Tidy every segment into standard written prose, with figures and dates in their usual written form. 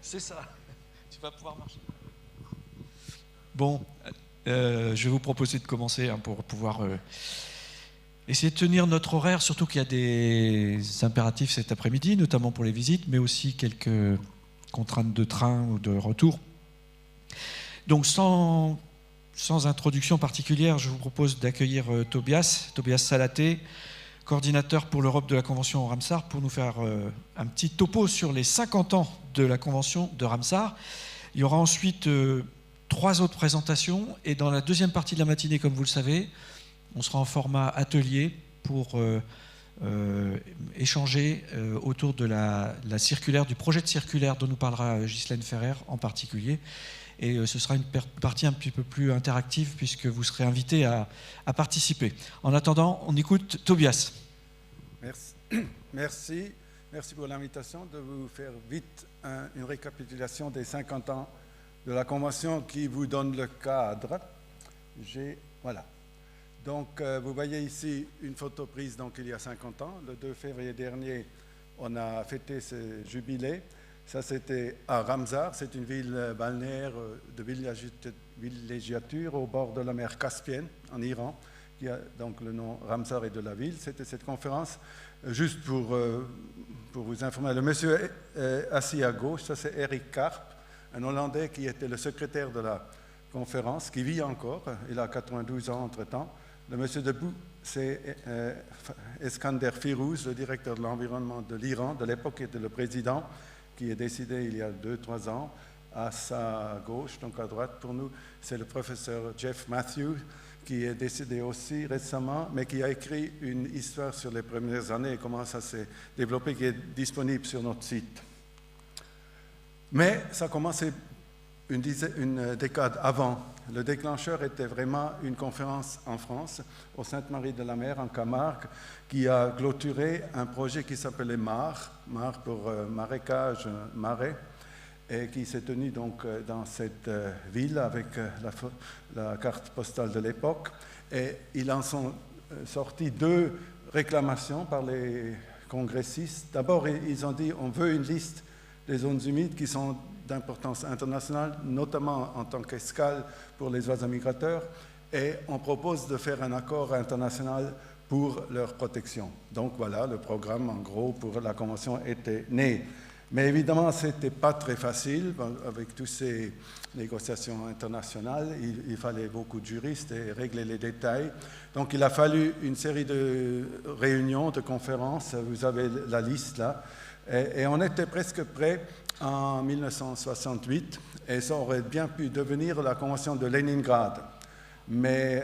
C'est ça. Tu vas pouvoir marcher. Bon, je vais vous proposer de commencer pour pouvoir essayer de tenir notre horaire, surtout qu'il y a des impératifs cet après-midi, notamment pour les visites, mais aussi quelques contraintes de train ou de retour. Donc sans introduction particulière, je vous propose d'accueillir Tobias Salaté, coordinateur pour l'Europe de la Convention Ramsar, pour nous faire un petit topo sur les 50 ans de la Convention de Ramsar. Il y aura ensuite 3 autres présentations, et dans la deuxième partie de la matinée, comme vous le savez, on sera en format atelier pour échanger autour de la circulaire, du projet de circulaire dont nous parlera Ghislaine Ferrer en particulier. Et ce sera une partie un petit peu plus interactive puisque vous serez invité à participer. En attendant, on écoute Tobias. Merci pour l'invitation de vous faire vite une récapitulation des 50 ans de la Convention qui vous donne le cadre. Voilà. Donc, vous voyez ici une photo prise donc, il y a 50 ans. Le 2 février dernier, on a fêté ce jubilé. Ça, c'était à Ramsar. C'est une ville balnéaire de villégiature au bord de la mer Caspienne, en Iran, qui a donc le nom Ramsar et de la ville. C'était cette conférence. Juste pour vous informer, le monsieur assis à gauche, ça c'est Eric Karp, un Hollandais qui était le secrétaire de la conférence, qui vit encore. Il a 92 ans entre-temps. Le monsieur debout, c'est Eskander Firouz, le directeur de l'environnement de l'Iran. De l'époque, était le président, qui est décédé il y a 2-3 ans. À sa gauche, donc à droite pour nous, c'est le professeur Jeff Matthews, qui est décédé aussi récemment, mais qui a écrit une histoire sur les premières années et comment ça s'est développé, qui est disponible sur notre site. Mais ça a commencé une décade avant. Le déclencheur était vraiment une conférence en France, au Sainte-Marie-de-la-Mer, en Camargue, qui a clôturé un projet qui s'appelait MAR pour marécage, marais, et qui s'est tenu donc dans cette ville avec la carte postale de l'époque. Et ils en sont sortis 2 réclamations par les congressistes. D'abord, ils ont dit on veut une liste des zones humides qui sont d'importance internationale, notamment en tant qu'escale pour les oiseaux migrateurs, et on propose de faire un accord international pour leur protection. Donc voilà, le programme en gros pour la Convention était né. Mais évidemment, ce n'était pas très facile avec toutes ces négociations internationales. Il fallait beaucoup de juristes et régler les détails. Donc il a fallu une série de réunions, de conférences. Vous avez la liste là. Et on était presque prêt en 1968 et ça aurait bien pu devenir la Convention de Leningrad. Mais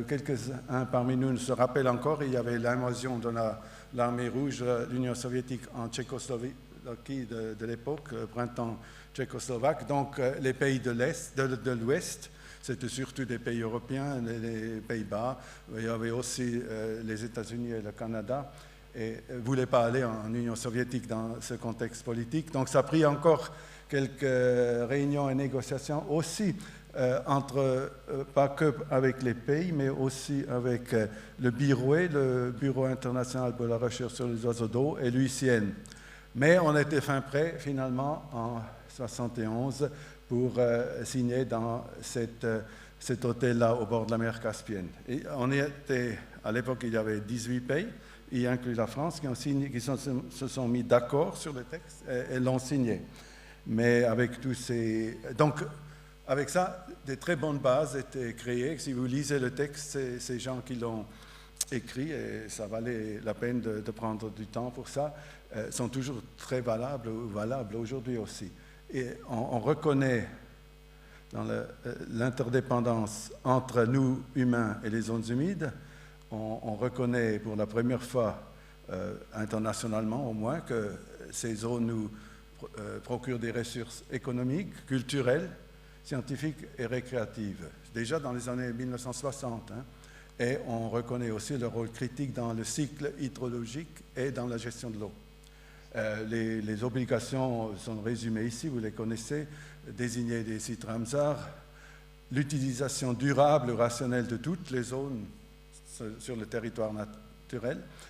quelques-uns parmi nous se rappellent encore, il y avait l'invasion de l'armée rouge, l'Union soviétique en Tchécoslovaquie de l'époque, printemps tchécoslovaque. Donc les pays de l'Ouest, c'était surtout des pays européens, les Pays-Bas, il y avait aussi les États-Unis et le Canada, et ne voulaient pas aller en Union soviétique dans ce contexte politique. Donc ça a pris encore quelques réunions et négociations aussi pas que avec les pays, mais aussi avec le BIROE, le Bureau international pour la recherche sur les oiseaux d'eau, et l'UICN. Mais on était fin prêt finalement en 1971 pour signer dans cet hôtel-là au bord de la mer Caspienne. Et on était, à l'époque, il y avait 18 pays, y inclut la France, qui se sont mis d'accord sur le texte et l'ont signé. Mais avec tous ces... Donc, avec ça, des très bonnes bases étaient créées. Si vous lisez le texte, ces gens qui l'ont écrit, et ça valait la peine de prendre du temps pour ça, sont toujours très valables aujourd'hui aussi. Et on reconnaît dans l'interdépendance entre nous, humains, et les zones humides, on reconnaît pour la première fois, internationalement au moins, que ces zones nous procurent des ressources économiques, culturelles, scientifiques et récréatives, déjà dans les années 1960. Et on reconnaît aussi le rôle critique dans le cycle hydrologique et dans la gestion de l'eau. Les obligations sont résumées ici, vous les connaissez, désigner des sites Ramsar, l'utilisation durable, rationnelle de toutes les zones, sur le territoire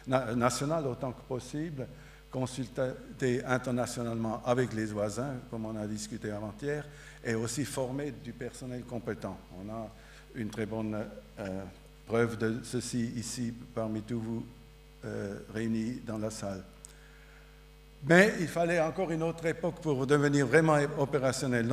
national autant que possible, consulter internationalement avec les voisins, comme on a discuté avant-hier, et aussi former du personnel compétent. On a une très bonne preuve de ceci ici parmi tous vous réunis dans la salle. Mais il fallait encore une autre époque pour devenir vraiment opérationnel.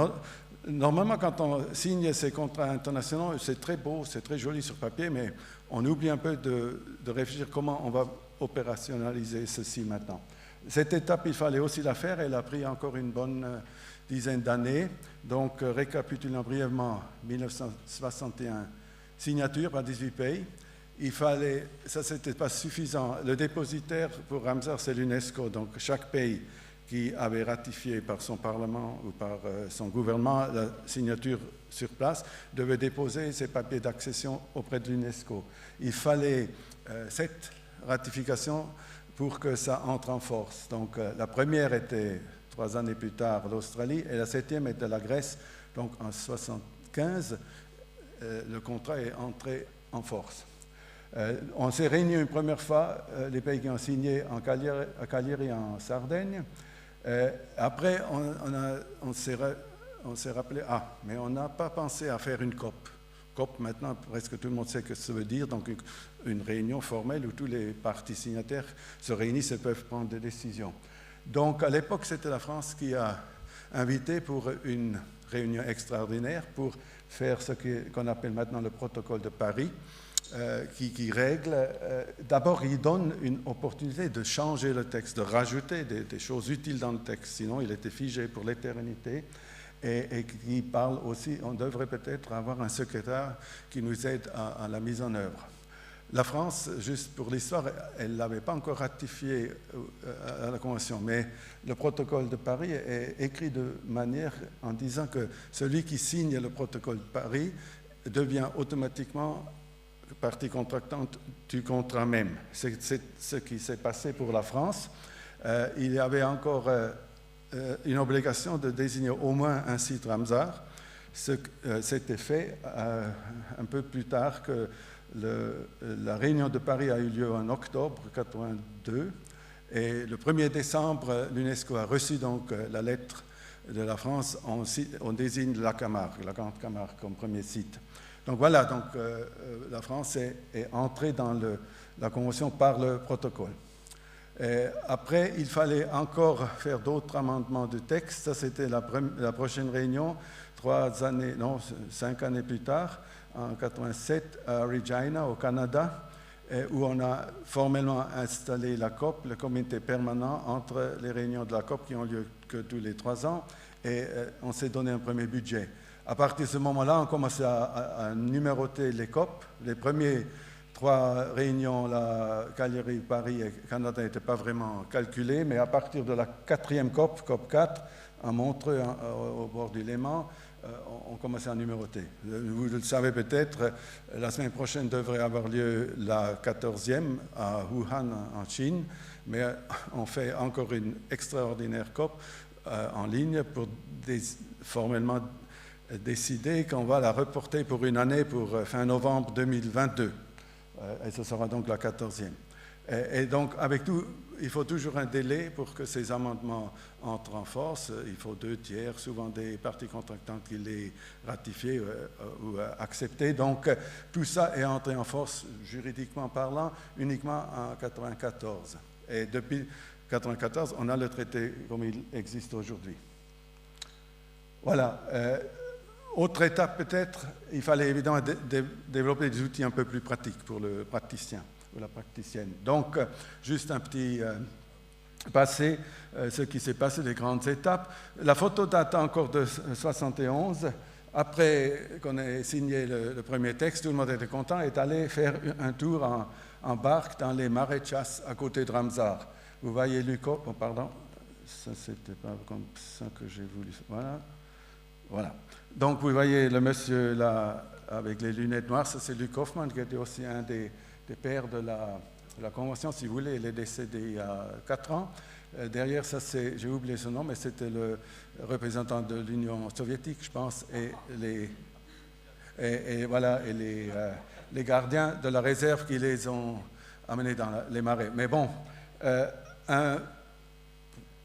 Normalement, quand on signe ces contrats internationaux, c'est très beau, c'est très joli sur papier, mais on oublie un peu de réfléchir comment on va opérationnaliser ceci maintenant. Cette étape, il fallait aussi la faire, elle a pris encore une bonne dizaine d'années. Donc, récapitulant brièvement, 1961, signature par 18 pays. Il fallait, ça c'était pas suffisant, le dépositaire pour Ramsar c'est l'UNESCO, donc chaque pays qui avait ratifié par son Parlement ou par son gouvernement la signature sur place devait déposer ses papiers d'accession auprès de l'UNESCO. Il fallait 7 ratifications pour que ça entre en force. Donc la première était 3 années plus tard l'Australie et la 7e était la Grèce. Donc en 1975, le contrat est entré en force. On s'est réunis une première fois, les pays qui ont signé à Cagliari en Sardaigne. Après, on s'est rappelé, mais on n'a pas pensé à faire une COP. COP, maintenant, presque tout le monde sait ce que ça veut dire, donc une réunion formelle où tous les parties signataires se réunissent et peuvent prendre des décisions. Donc, à l'époque, c'était la France qui a invité pour une réunion extraordinaire pour faire ce qu'on appelle maintenant le protocole de Paris, qui règle, d'abord il donne une opportunité de changer le texte, de rajouter des choses utiles dans le texte, sinon il était figé pour l'éternité, et qui parle aussi, on devrait peut-être avoir un secrétaire qui nous aide à la mise en œuvre. La France, juste pour l'histoire, elle ne l'avait pas encore ratifié à la Convention, mais le protocole de Paris est écrit de manière en disant que celui qui signe le protocole de Paris devient automatiquement partie contractante du contrat même. C'est ce qui s'est passé pour la France. Il y avait encore une obligation de désigner au moins un site Ramsar. C'était fait un peu plus tard que la réunion de Paris a eu lieu en octobre 1982 et le 1er décembre, l'UNESCO a reçu donc la lettre de la France. On désigne la Camargue, la Grande Camargue comme premier site. Donc voilà, donc, la France est entrée dans la Convention par le protocole. Et après, il fallait encore faire d'autres amendements de texte. Ça, c'était la prochaine réunion, 5 années plus tard, en 1987, à Regina, au Canada, où on a formellement installé la COP, le comité permanent entre les réunions de la COP qui ont lieu que tous les 3 ans, et on s'est donné un premier budget. À partir de ce moment-là, on commençait à numéroter les COP. Les premiers 3 réunions, Cagliari, Paris et Canada, n'étaient pas vraiment calculées, mais à partir de la 4e COP, COP 4, à Montreux, au bord du Léman, on commençait à numéroter. Vous le savez peut-être, la semaine prochaine devrait avoir lieu la 14e à Wuhan, en Chine, mais on fait encore une extraordinaire COP en ligne pour formellement décidé qu'on va la reporter pour une année pour fin novembre 2022. Et ce sera donc la 14e. Et donc, avec tout, il faut toujours un délai pour que ces amendements entrent en force. Il faut 2/3, souvent des parties contractantes qui les ratifient ou acceptent. Donc, tout ça est entré en force, juridiquement parlant, uniquement en 1994. Et depuis 1994, on a le traité comme il existe aujourd'hui. Voilà. Autre étape peut-être, il fallait évidemment développer des outils un peu plus pratiques pour le praticien ou la praticienne. Donc, juste un petit passé, ce qui s'est passé, les grandes étapes. La photo date encore de 1971. Après qu'on ait signé le premier texte, tout le monde était content, est allé faire un tour en barque dans les marais de chasse à côté de Ramsar. Vous voyez Luco, oh, pardon, ça c'était pas comme ça que j'ai voulu. Voilà. Donc, vous voyez le monsieur là, avec les lunettes noires, ça c'est Luc Hoffman, qui était aussi un des pères de la Convention, si vous voulez. Il est décédé il y a 4 ans. Derrière, ça c'est, j'ai oublié son nom, mais c'était le représentant de l'Union soviétique, je pense, et les gardiens de la réserve qui les ont amenés dans les marais. Mais bon,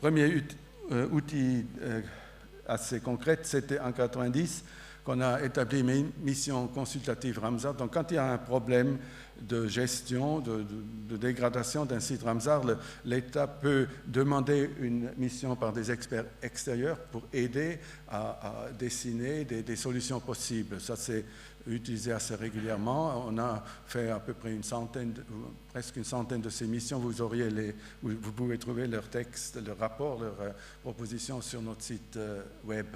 premier outil assez concret, c'était en 1990 qu'on a établi une mission consultative Ramsar. Donc quand il y a un problème de gestion, de dégradation d'un site Ramsar, l'État peut demander une mission par des experts extérieurs pour aider à dessiner des solutions possibles. Ça, c'est utilisé assez régulièrement. On a fait à peu près presque une centaine de ces missions. Vous pouvez trouver leurs textes, leurs rapports, leurs propositions sur notre site web.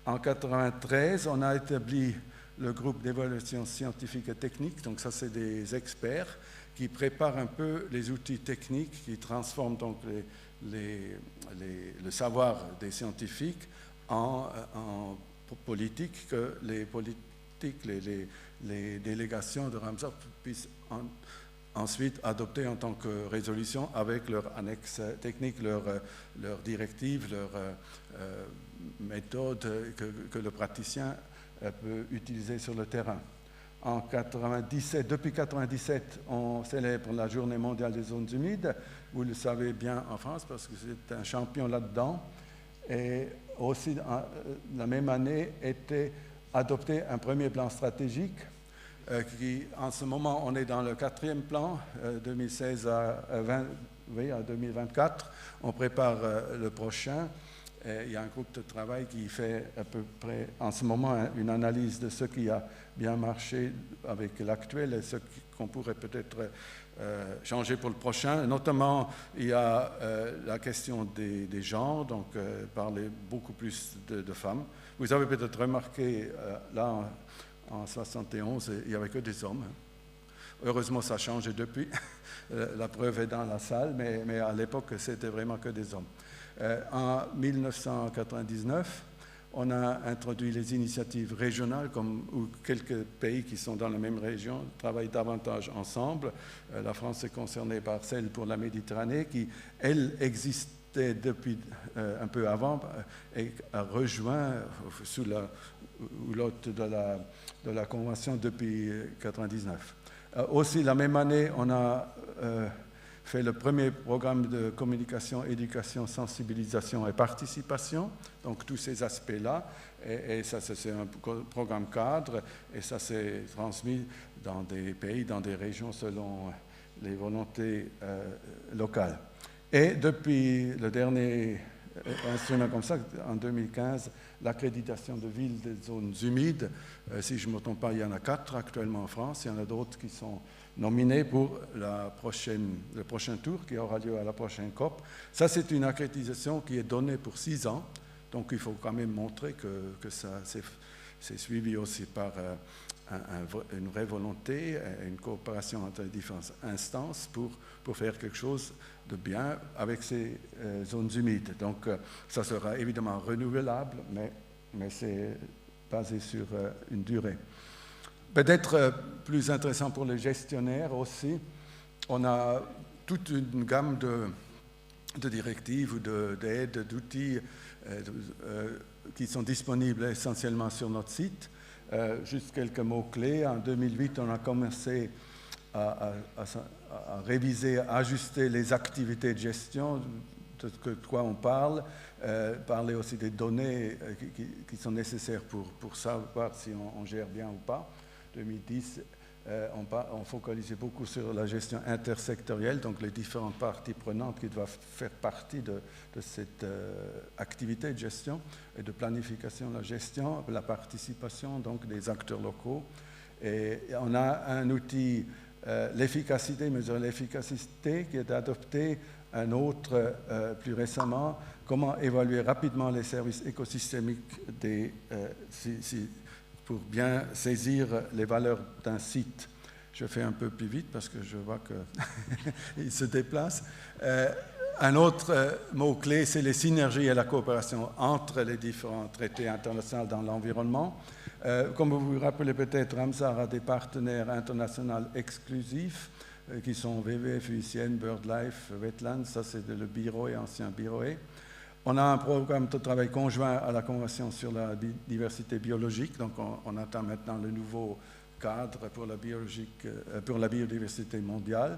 En 1993, on a établi le groupe d'évaluation scientifique et technique. Donc ça, c'est des experts qui préparent un peu les outils techniques, qui transforment donc le savoir des scientifiques en politique, que les délégations de Ramsar puissent ensuite adopter en tant que résolution avec leurs annexes techniques, leurs directives, leurs méthodes que le praticien peut utiliser sur le terrain. Depuis 1997, on célèbre la Journée mondiale des zones humides. Vous le savez bien en France parce que c'est un champion là-dedans. Et aussi, la même année, était adopté un premier plan stratégique qui, en ce moment, on est dans le 4e plan, 2016 à 2024. On prépare le prochain. Et il y a un groupe de travail qui fait à peu près, en ce moment, une analyse de ce qui a bien marché avec l'actuel et ce qu'on pourrait peut-être changer pour le prochain. Notamment, il y a la question des genres, donc parler beaucoup plus de femmes. Vous avez peut-être remarqué, là, en 1971, il n'y avait que des hommes. Heureusement, ça a changé depuis. La preuve est dans la salle, mais à l'époque, c'était vraiment que des hommes. En 1999, on a introduit les initiatives régionales, où quelques pays qui sont dans la même région travaillent davantage ensemble. La France est concernée par celle pour la Méditerranée, qui, elle, existait depuis un peu avant et a rejoint sous l'hôte de la Convention depuis 1999. Aussi, la même année, on a fait le premier programme de communication, éducation, sensibilisation et participation, donc tous ces aspects-là, et ça c'est un programme cadre, et ça s'est transmis dans des pays, dans des régions selon les volontés locales. Et depuis le dernier instrument comme ça, en 2015, l'accréditation de villes des zones humides, si je ne me trompe pas, il y en a 4 actuellement en France, il y en a d'autres qui sont nominés pour le prochain tour qui aura lieu à la prochaine COP. Ça, c'est une accréditation qui est donnée pour 6 ans, donc il faut quand même montrer que ça c'est suivi aussi par une vraie volonté, une coopération entre les différentes instances pour faire quelque chose de bien avec ces zones humides. Donc ça sera évidemment renouvelable, mais c'est basé sur une durée. Peut-être plus intéressant pour les gestionnaires aussi, on a toute une gamme de directives ou d'aides, d'outils qui sont disponibles essentiellement sur notre site. Juste quelques mots-clés. En 2008, on a commencé à réviser, à ajuster les activités de gestion, de quoi on parle, parler aussi des données qui sont nécessaires pour savoir si on gère bien ou pas. 2010, on focalisait beaucoup sur la gestion intersectorielle, donc les différentes parties prenantes qui doivent faire partie de cette activité de gestion et de planification de la gestion, la participation donc des acteurs locaux. Et on a un outil, l'efficacité, mesurer l'efficacité, qui est adopté, un autre plus récemment, comment évaluer rapidement les services écosystémiques pour bien saisir les valeurs d'un site. Je fais un peu plus vite parce que je vois qu'il se déplace. Un autre mot-clé, c'est les synergies et la coopération entre les différents traités internationaux dans l'environnement. Comme vous vous rappelez peut-être, Ramsar a des partenaires internationaux exclusifs qui sont WWF, UICN, BirdLife, Wetlands, ça c'est le BIROE, ancien BIROE. On a un programme de travail conjoint à la Convention sur la diversité biologique, donc on attend maintenant le nouveau cadre pour la biodiversité mondiale.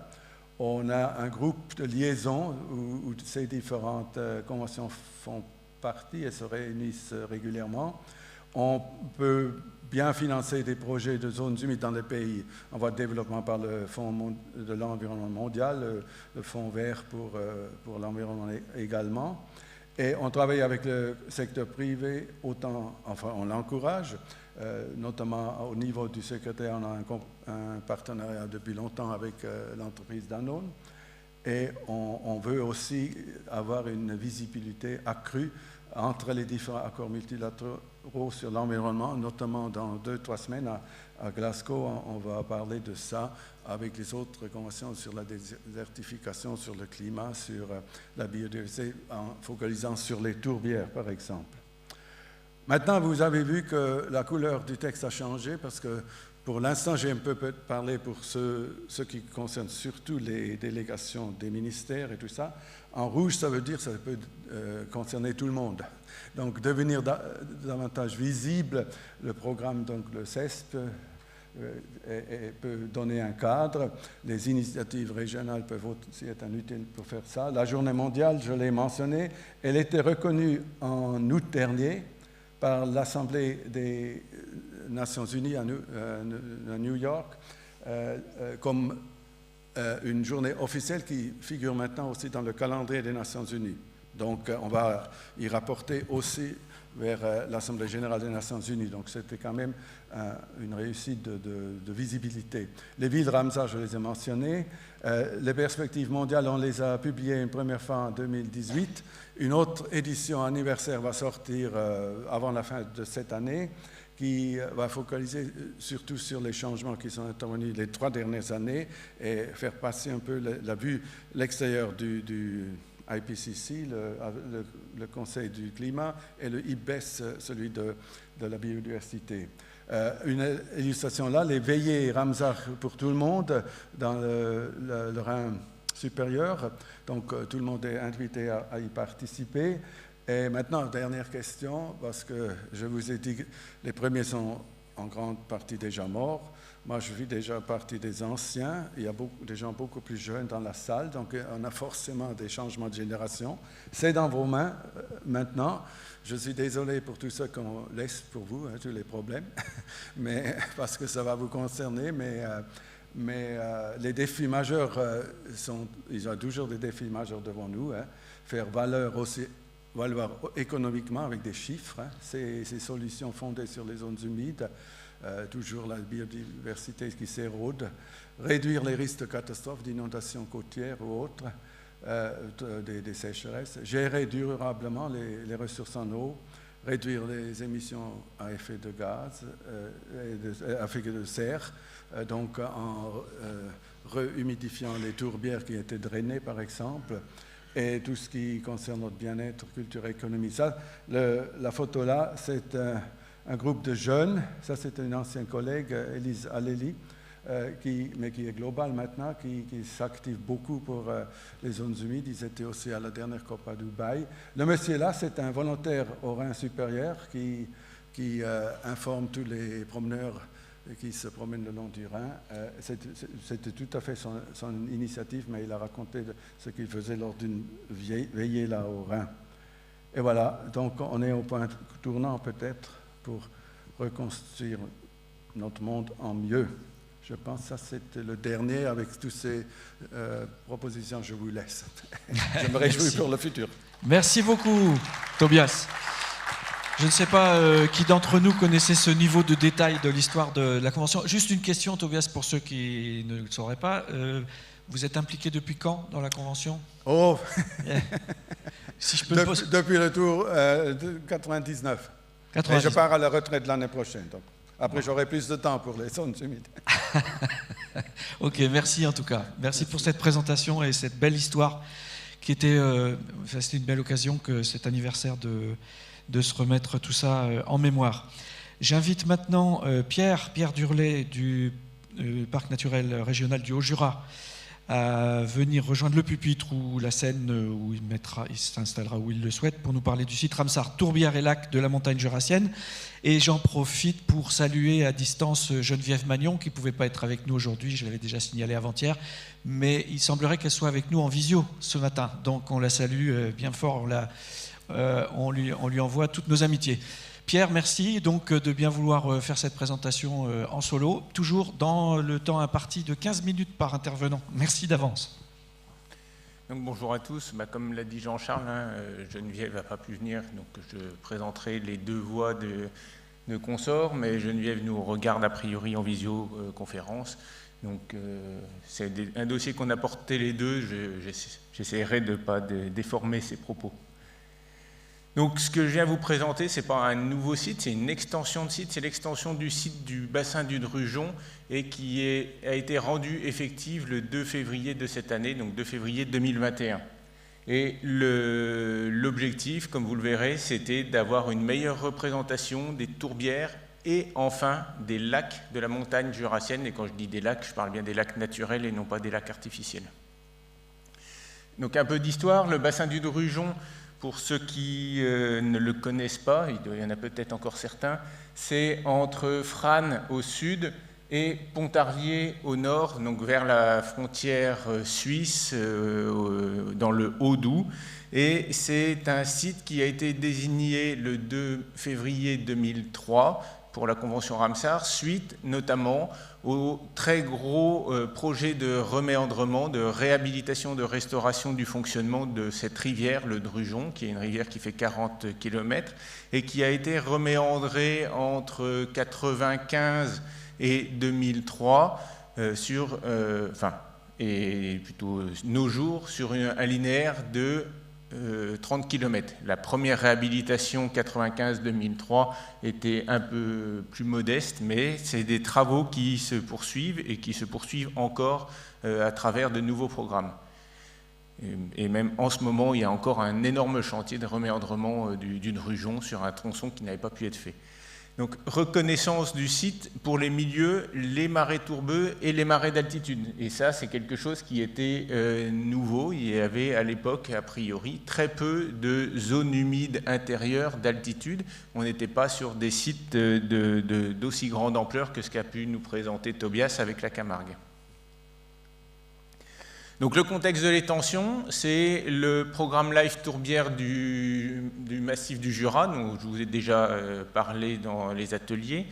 on a un groupe de liaison où ces différentes conventions font partie et se réunissent régulièrement. On peut bien financer des projets de zones humides dans des pays en voie de développement par le Fonds de l'environnement mondial, le Fonds vert pour l'environnement également. Et on travaille avec le secteur privé, on l'encourage, notamment au niveau du secrétaire, on a un partenariat depuis longtemps avec l'entreprise Danone. Et on veut aussi avoir une visibilité accrue entre les différents accords multilatéraux sur l'environnement, notamment dans 2-3 semaines à Glasgow, on va parler de ça avec les autres conventions sur la désertification, sur le climat, sur la biodiversité, en focalisant sur les tourbières, par exemple. Maintenant, vous avez vu que la couleur du texte a changé parce que pour l'instant, j'ai un peu parlé pour ce qui concerne surtout les délégations des ministères et tout ça. En rouge, ça veut dire que ça peut concerner tout le monde. Donc, devenir davantage visible, le programme, donc le CESP, peut donner un cadre. Les initiatives régionales peuvent aussi être utiles pour faire ça. La journée mondiale, je l'ai mentionné, elle était reconnue en août dernier par l'Assemblée des Nations Unies à New York comme une journée officielle qui figure maintenant aussi dans le calendrier des Nations Unies. Donc on va y rapporter aussi vers l'Assemblée générale des Nations Unies. Donc c'était quand même une réussite de visibilité. Les villes Ramsar, je les ai mentionnées. Les perspectives mondiales, on les a publiées une première fois en 2018. Une autre édition anniversaire va sortir avant la fin de cette année, qui va focaliser surtout sur les changements qui sont intervenus les 3 dernières années et faire passer un peu la vue, l'extérieur du IPCC, le Conseil du climat, et le IPBES, celui de la biodiversité. Une illustration là, les veillées Ramsar pour tout le monde dans le Rhin supérieur. Donc tout le monde est invité à y participer. Et maintenant, dernière question, parce que je vous ai dit que les premiers sont en grande partie déjà morts. Moi, je fais déjà partie des anciens. Il y a des gens beaucoup plus jeunes dans la salle, donc on a forcément des changements de génération. C'est dans vos mains maintenant. Je suis désolé pour tout ça qu'on laisse pour vous, tous les problèmes, mais, parce que ça va vous concerner, mais les défis majeurs il y a toujours des défis majeurs devant nous. Faire valoir économiquement avec des chiffres, ces solutions fondées sur les zones humides, toujours la biodiversité qui s'érode, réduire les risques de catastrophes, d'inondations côtières ou autres, des sécheresses, gérer durablement les ressources en eau, réduire les émissions à effet de gaz, à effet de serre, donc en rehumidifiant les tourbières qui étaient drainées par exemple, et tout ce qui concerne notre bien-être, culture et économie. Ça, la photo là, c'est un groupe de jeunes. Ça, c'est une ancienne collègue, Elise Aleli, mais qui est globale maintenant, qui s'active beaucoup pour les zones humides. Ils étaient aussi à la dernière COP à Dubaï. Le monsieur là, c'est un volontaire au Rhin supérieur qui informe tous les promeneurs qui se promènent le long du Rhin. C'était tout à fait son initiative, mais il a raconté ce qu'il faisait lors d'une veillée là au Rhin. Et voilà, donc on est au point tournant peut-être pour reconstruire notre monde en mieux. Je pense que ça c'était le dernier. Avec toutes ces propositions, je vous laisse. Je me réjouis pour le futur. Merci beaucoup, Tobias. Je ne sais pas qui d'entre nous connaissait ce niveau de détail de l'histoire de la Convention. Juste une question, Tobias, pour ceux qui ne le sauraient pas. Vous êtes impliqué depuis quand dans la Convention ? Oh si je peux depuis le tour de 99. Et je pars à la retraite l'année prochaine. Donc. Après, j'aurai plus de temps pour les zones humides. Ok, merci en tout cas. Merci pour cette présentation et cette belle histoire qui était... c'était une belle occasion que cet anniversaire de se remettre tout ça en mémoire. J'invite maintenant Pierre Durlet du Parc naturel régional du Haut-Jura à venir rejoindre le pupitre ou la scène où il s'installera où il le souhaite pour nous parler du site Ramsar Tourbières et Lacs de la montagne jurassienne. Et j'en profite pour saluer à distance Geneviève Magnon qui ne pouvait pas être avec nous aujourd'hui, je l'avais déjà signalé avant-hier, mais il semblerait qu'elle soit avec nous en visio ce matin. Donc on la salue bien fort, on lui envoie toutes nos amitiés. Pierre, merci donc de bien vouloir faire cette présentation en solo, toujours dans le temps imparti de 15 minutes par intervenant. Merci d'avance. Donc, bonjour à tous. Comme l'a dit Jean-Charles, Geneviève n'a pas pu venir, donc je présenterai les deux voix de consorts, mais Geneviève nous regarde a priori en visioconférence. Donc c'est un dossier qu'on a porté les deux, j'essaierai de ne pas déformer ses propos. Donc ce que je viens vous présenter, ce n'est pas un nouveau site, c'est une extension de site, c'est l'extension du site du bassin du Drugeon et qui a été rendue effective le 2 février de cette année, donc 2 février 2021. Et l'objectif, comme vous le verrez, c'était d'avoir une meilleure représentation des tourbières et enfin des lacs de la montagne jurassienne. Et quand je dis des lacs, je parle bien des lacs naturels et non pas des lacs artificiels. Donc un peu d'histoire, le bassin du Drugeon, pour ceux qui ne le connaissent pas, il y en a peut-être encore certains, c'est entre Frasnes au sud et Pontarlier au nord, donc vers la frontière suisse, dans le Haut-Doubs. Et c'est un site qui a été désigné le 2 février 2003 pour la Convention Ramsar, suite notamment au très gros projet de reméandrement, de réhabilitation, de restauration du fonctionnement de cette rivière, le Drugeon, qui est une rivière qui fait 40 km et qui a été reméandrée entre 1995 et 2003 et plutôt nos jours sur un linéaire de 30 km. La première réhabilitation 95-2003 était un peu plus modeste, mais c'est des travaux qui se poursuivent et qui se poursuivent encore à travers de nouveaux programmes. Et même en ce moment, il y a encore un énorme chantier de reméandrement du Drugeon sur un tronçon qui n'avait pas pu être fait. Donc, reconnaissance du site pour les milieux, les marais tourbeux et les marais d'altitude. Et ça, c'est quelque chose qui était nouveau. Il y avait à l'époque, a priori, très peu de zones humides intérieures d'altitude. On n'était pas sur des sites d'aussi grande ampleur que ce qu'a pu nous présenter Tobias avec la Camargue. Donc le contexte de l'étention, c'est le programme LIFE Tourbières du massif du Jura, dont je vous ai déjà parlé dans les ateliers.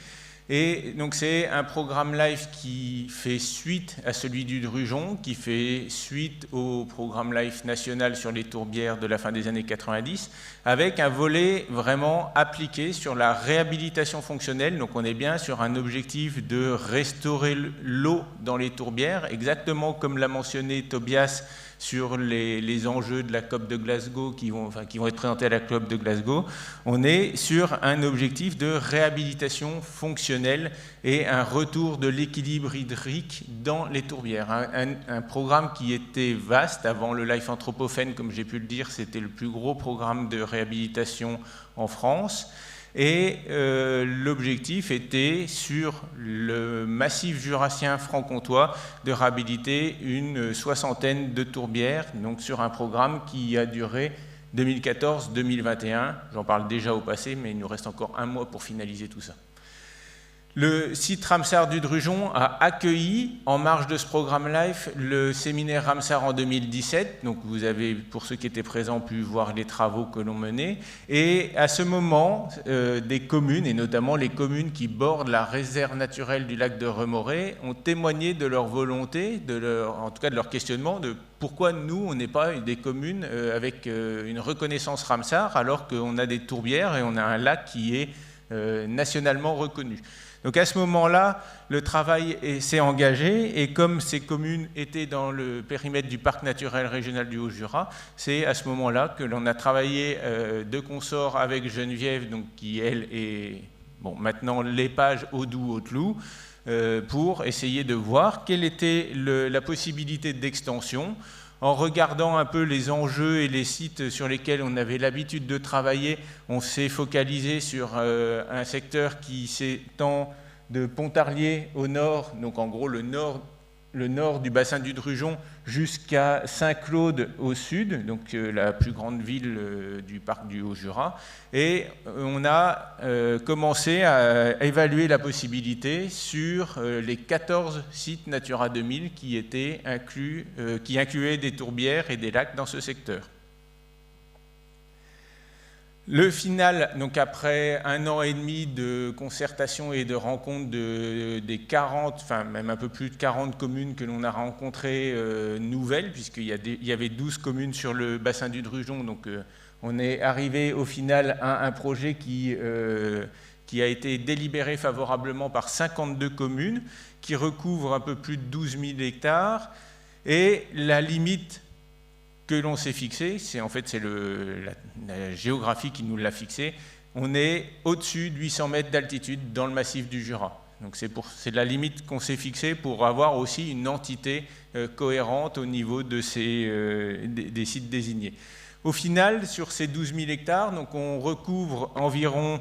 Et donc c'est un programme LIFE qui fait suite à celui du Drugeon, qui fait suite au programme LIFE national sur les tourbières de la fin des années 90, avec un volet vraiment appliqué sur la réhabilitation fonctionnelle. Donc on est bien sur un objectif de restaurer l'eau dans les tourbières, exactement comme l'a mentionné Tobias sur les enjeux de la COP de Glasgow qui vont être présentés à la COP de Glasgow. On est sur un objectif de réhabilitation fonctionnelle et un retour de l'équilibre hydrique dans les tourbières. Un programme qui était vaste. Avant le Life Anthropocène, comme j'ai pu le dire, c'était le plus gros programme de réhabilitation en France. Et l'objectif était, sur le massif jurassien franc-comtois, de réhabiliter une soixantaine de tourbières, donc sur un programme qui a duré 2014-2021. J'en parle déjà au passé, mais il nous reste encore un mois pour finaliser tout ça. Le site Ramsar du Drugeon a accueilli, en marge de ce programme LIFE, le séminaire Ramsar en 2017. Donc vous avez, pour ceux qui étaient présents, pu voir les travaux que l'on menait. Et à ce moment, des communes, et notamment les communes qui bordent la réserve naturelle du lac de Remoré, ont témoigné de leur volonté, en tout cas de leur questionnement, de pourquoi nous, on n'est pas des communes avec une reconnaissance Ramsar, alors qu'on a des tourbières et on a un lac qui est nationalement reconnu. Donc à ce moment-là, le travail s'est engagé et comme ces communes étaient dans le périmètre du parc naturel régional du Haut-Jura, c'est à ce moment-là que l'on a travaillé de consort avec Geneviève, donc, qui elle est maintenant l'épage Haut-Doubs-Haute-Loup, pour essayer de voir quelle était la possibilité d'extension. En regardant un peu les enjeux et les sites sur lesquels on avait l'habitude de travailler, on s'est focalisé sur un secteur qui s'étend de Pontarlier au nord, donc en gros le nord le nord du bassin du Drugeon jusqu'à Saint-Claude au sud, donc la plus grande ville du parc du Haut-Jura. Et on a commencé à évaluer la possibilité sur les 14 sites Natura 2000 qui étaient inclus, qui incluaient des tourbières et des lacs dans ce secteur. Le final, donc après 1 an et demi de concertation et de rencontre des 40, enfin même un peu plus de 40 communes que l'on a rencontrées nouvelles, puisqu'il y avait 12 communes sur le bassin du Drugeon, donc on est arrivé au final à un projet qui a été délibéré favorablement par 52 communes, qui recouvre un peu plus de 12 000 hectares, et la limite que l'on s'est fixé, c'est la géographie qui nous l'a fixé, on est au-dessus de 800 mètres d'altitude dans le massif du Jura. Donc c'est la limite qu'on s'est fixée pour avoir aussi une entité cohérente au niveau de des sites désignés. Au final, sur ces 12 000 hectares, donc on recouvre environ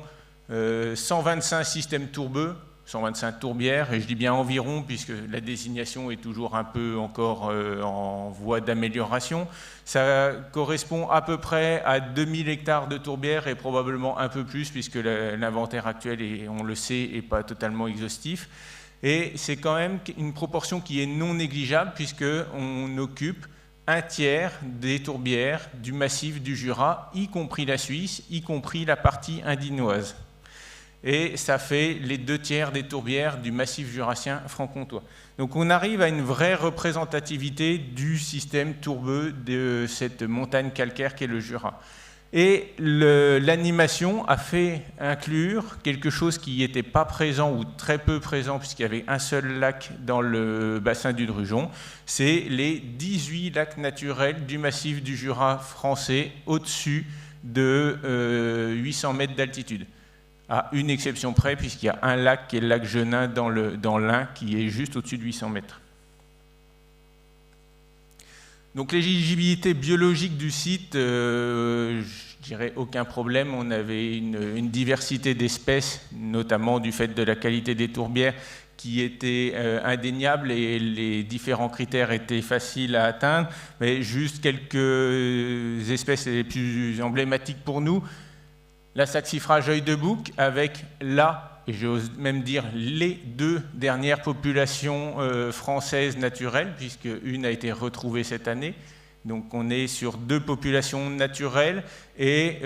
125 systèmes tourbeux, 125 tourbières, et je dis bien environ puisque la désignation est toujours un peu encore en voie d'amélioration. Ça correspond à peu près à 2000 hectares de tourbières et probablement un peu plus puisque l'inventaire actuel, on le sait, n'est pas totalement exhaustif. Et c'est quand même une proportion qui est non négligeable puisqu'on occupe un tiers des tourbières du massif du Jura, y compris la Suisse, y compris la partie indinoise. Et ça fait les 2 tiers des tourbières du massif jurassien franc-comtois. Donc on arrive à une vraie représentativité du système tourbeux de cette montagne calcaire qu'est le Jura. Et l'animation a fait inclure quelque chose qui n'était pas présent ou très peu présent puisqu'il y avait un seul lac dans le bassin du Drugeon, c'est les 18 lacs naturels du massif du Jura français au-dessus de 800 mètres d'altitude. À une exception près, puisqu'il y a un lac qui est le lac Genin dans l'Ain, qui est juste au-dessus de 800 mètres. Donc l'éligibilité biologique du site, je dirais aucun problème. On avait une diversité d'espèces, notamment du fait de la qualité des tourbières, qui était indéniable et les différents critères étaient faciles à atteindre. Mais juste quelques espèces les plus emblématiques pour nous. La saxifrage œil de bouc avec et j'ose même dire les 2 dernières populations françaises naturelles, puisque une a été retrouvée cette année. Donc on est sur 2 populations naturelles et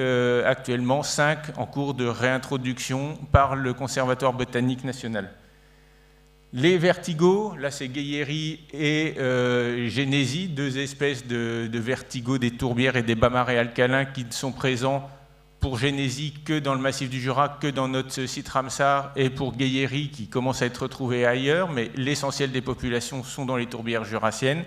actuellement 5 en cours de réintroduction par le Conservatoire botanique national. Les vertigos, là c'est Guéhéry et Génésie, 2 espèces de vertigos des tourbières et des bas-marais alcalins qui sont présents pour Génésie que dans le massif du Jura, que dans notre site Ramsar, et pour Guéhéry qui commence à être retrouvé ailleurs, mais l'essentiel des populations sont dans les tourbières jurassiennes.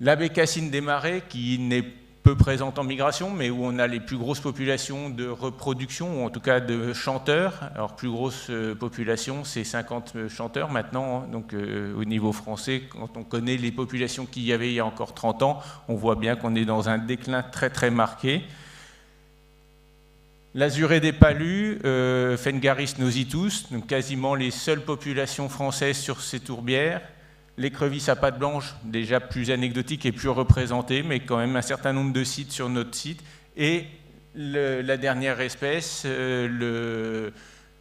La bécassine des marais qui n'est peu présente en migration, mais où on a les plus grosses populations de reproduction, ou en tout cas de chanteurs. Alors plus grosse population, c'est 50 chanteurs maintenant, donc au niveau français, quand on connaît les populations qu'il y avait il y a encore 30 ans, on voit bien qu'on est dans un déclin très très marqué. L'azuré des palus, Phengaris nausitus, donc quasiment les seules populations françaises sur ces tourbières. L'écrevisse à pattes blanches, déjà plus anecdotique et plus représentée, mais quand même un certain nombre de sites sur notre site. Et la dernière espèce,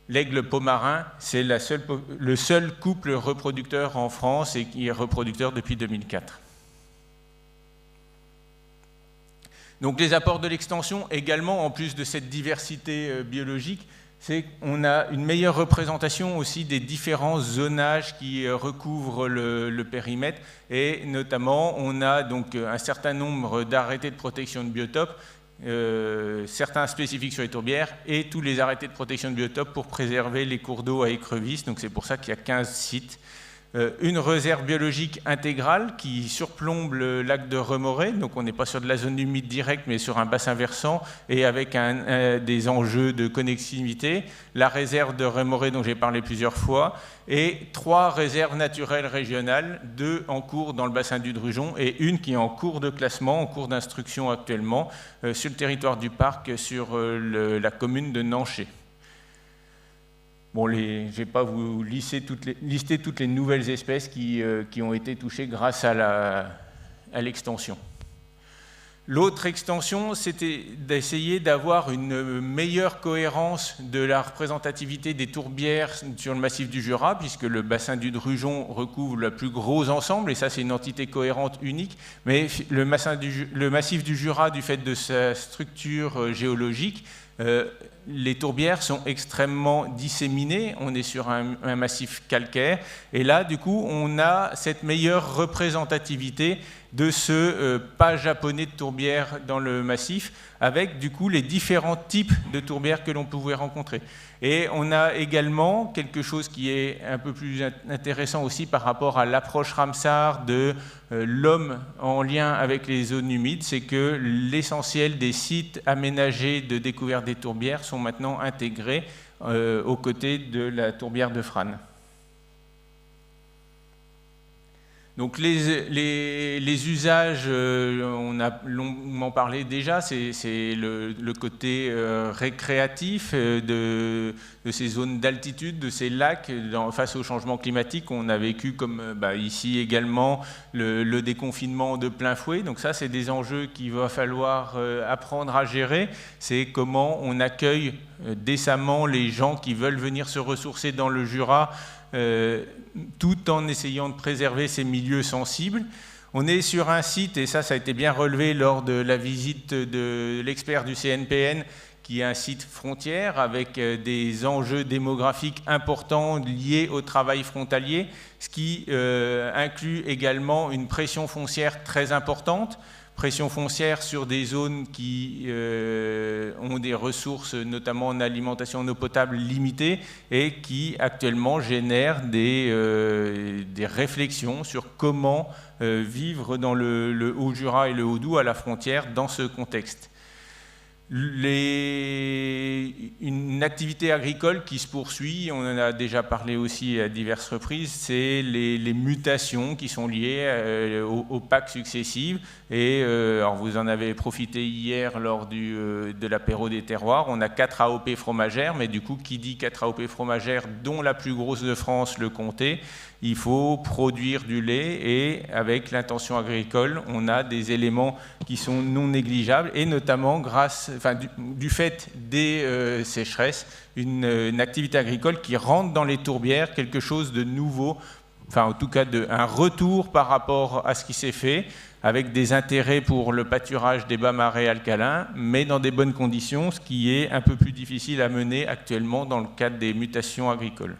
l'aigle pomarin, c'est le seul couple reproducteur en France et qui est reproducteur depuis 2004. Donc les apports de l'extension également, en plus de cette diversité biologique, c'est qu'on a une meilleure représentation aussi des différents zonages qui recouvrent le périmètre, et notamment on a donc un certain nombre d'arrêtés de protection de biotopes, certains spécifiques sur les tourbières, et tous les arrêtés de protection de biotopes pour préserver les cours d'eau à écrevisses, donc c'est pour ça qu'il y a 15 sites. Une réserve biologique intégrale qui surplombe le lac de Remoré, donc on n'est pas sur de la zone humide directe, mais sur un bassin versant et avec des enjeux de connectivité. La réserve de Remoré dont j'ai parlé plusieurs fois, et 3 réserves naturelles régionales, 2 en cours dans le bassin du Drugeon et une qui est en cours de classement, en cours d'instruction actuellement, sur le territoire du parc, sur la commune de Nanché. Bon, je ne vais pas vous lister toutes les nouvelles espèces qui ont été touchées grâce à l'extension. L'autre extension, c'était d'essayer d'avoir une meilleure cohérence de la représentativité des tourbières sur le massif du Jura, puisque le bassin du Drugeon recouvre le plus gros ensemble, et ça c'est une entité cohérente unique, mais le massif du Jura, du fait de sa structure géologique, les tourbières sont extrêmement disséminées, on est sur un massif calcaire, et là, du coup, on a cette meilleure représentativité de ce pas japonais de tourbières dans le massif, avec, du coup, les différents types de tourbières que l'on pouvait rencontrer. Et on a également quelque chose qui est un peu plus intéressant aussi par rapport à l'approche Ramsar de l'homme en lien avec les zones humides, c'est que l'essentiel des sites aménagés de découverte des tourbières sont maintenant intégrés aux côtés de la tourbière de Frasnes. Donc les usages, on a longuement parlé déjà, c'est le côté récréatif de ces zones d'altitude, de ces lacs, face au changement climatique. On a vécu, comme ici également, le déconfinement de plein fouet. Donc ça, c'est des enjeux qu'il va falloir apprendre à gérer. C'est comment on accueille décemment les gens qui veulent venir se ressourcer dans le Jura, tout en essayant de préserver ces milieux sensibles. On est sur un site, et ça a été bien relevé lors de la visite de l'expert du CNPN, qui est un site frontière avec des enjeux démographiques importants liés au travail frontalier, ce qui inclut également une pression foncière très importante. Pression foncière sur des zones qui ont des ressources, notamment en alimentation en eau potable, limitées, et qui actuellement génèrent des réflexions sur comment vivre dans le Haut-Jura et le Haut-Doubs à la frontière dans ce contexte. Une activité agricole qui se poursuit, on en a déjà parlé aussi à diverses reprises, c'est les mutations qui sont liées aux PAC successives. Et alors vous en avez profité hier lors de l'apéro des terroirs. On a 4 AOP fromagères, mais du coup, qui dit 4 AOP fromagères, dont la plus grosse de France, le Comté, il faut produire du lait, et avec l'intention agricole, on a des éléments qui sont non négligeables, et notamment du fait des sécheresses, une activité agricole qui rentre dans les tourbières, quelque chose de nouveau, enfin en tout cas un retour par rapport à ce qui s'est fait, avec des intérêts pour le pâturage des bas marais alcalins, mais dans des bonnes conditions, ce qui est un peu plus difficile à mener actuellement dans le cadre des mutations agricoles.